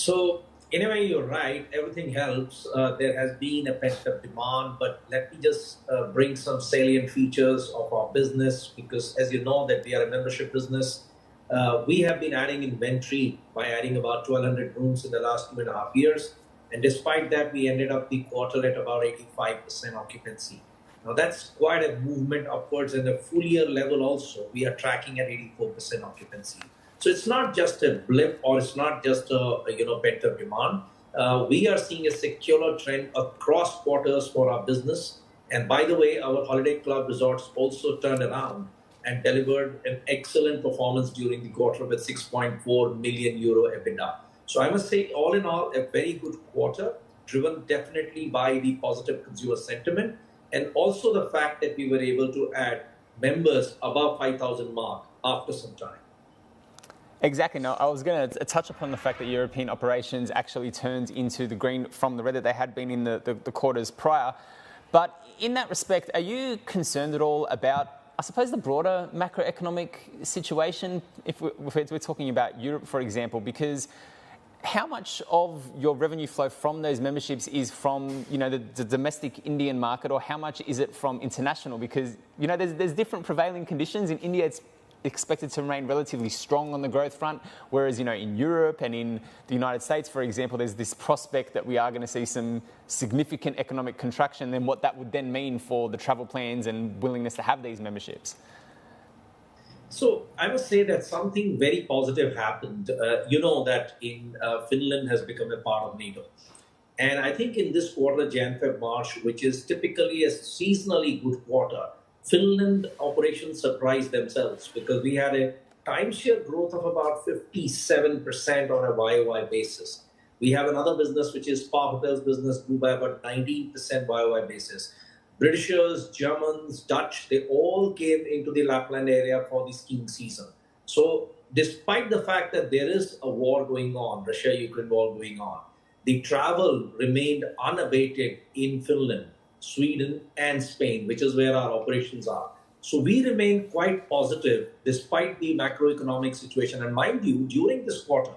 So, in a way, you're right. Everything helps. There has been a pent-up demand, but let me just bring some salient features of our business because, as you know, that we are a membership business. We have been adding inventory by adding about 1,200 rooms in the last 2.5 years, and despite that, we ended up the quarter at about 85% occupancy. Now, that's quite a movement upwards, and the full year level also, we are tracking at 84% occupancy. So it's not just a blip or it's not just a pent-up demand. We are seeing a secular trend across quarters for our business. And by the way, our holiday club resorts also turned around and delivered an excellent performance during the quarter with 6.4 million euro EBITDA. So I must say, all in all, a very good quarter, driven definitely by the positive consumer sentiment and also the fact that we were able to add members above 5,000 mark after some time. Exactly. Now, I was going to touch upon the fact that European operations actually turned into the green from the red that they had been in the quarters prior. But in that respect, are you concerned at all about, I suppose, the broader macroeconomic situation, if we're talking about Europe, for example, because how much of your revenue flow from those memberships is from, the domestic Indian market, or how much is it from international? Because, there's different prevailing conditions. In India, it's expected to remain relatively strong on the growth front, whereas, in Europe and in the United States, for example, there's this prospect that we are going to see some significant economic contraction, and what that would then mean for the travel plans and willingness to have these memberships. So I must say that something very positive happened. You know that in Finland has become a part of NATO. And I think in this quarter, Jan, Feb, March, which is typically a seasonally good quarter, Finland operations surprised themselves because we had a timeshare growth of about 57% on a YOY basis. We have another business, which is spa hotels business, grew by about 19% YOY basis. Britishers, Germans, Dutch, they all came into the Lapland area for the skiing season. So despite the fact that there is a war going on, Russia-Ukraine war going on, the travel remained unabated in Finland, Sweden, and Spain, which is where our operations are. So we remain quite positive despite the macroeconomic situation. And mind you, during this quarter,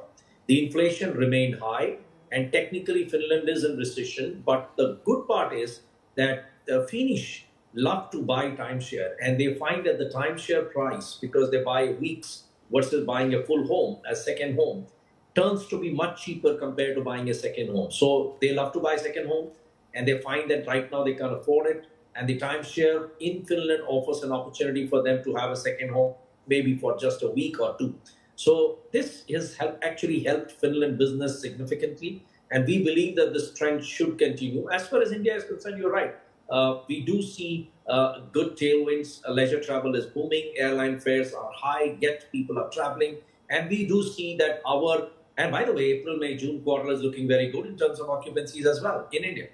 the inflation remained high, and technically Finland is in recession. But the good part is that the Finnish love to buy timeshare, and they find that the timeshare price, because they buy weeks versus buying a full home, a second home, turns to be much cheaper compared to buying a second home. So they love to buy second home, and they find that right now they can't afford it. And the timeshare in Finland offers an opportunity for them to have a second home, maybe for just a week or two. So this has actually helped Finland business significantly. And we believe that this trend should continue. As far as India is concerned, you're right. We do see good tailwinds. Leisure travel is booming. Airline fares are high, yet people are traveling. And we do see that and by the way, April, May, June quarter is looking very good in terms of occupancies as well in India.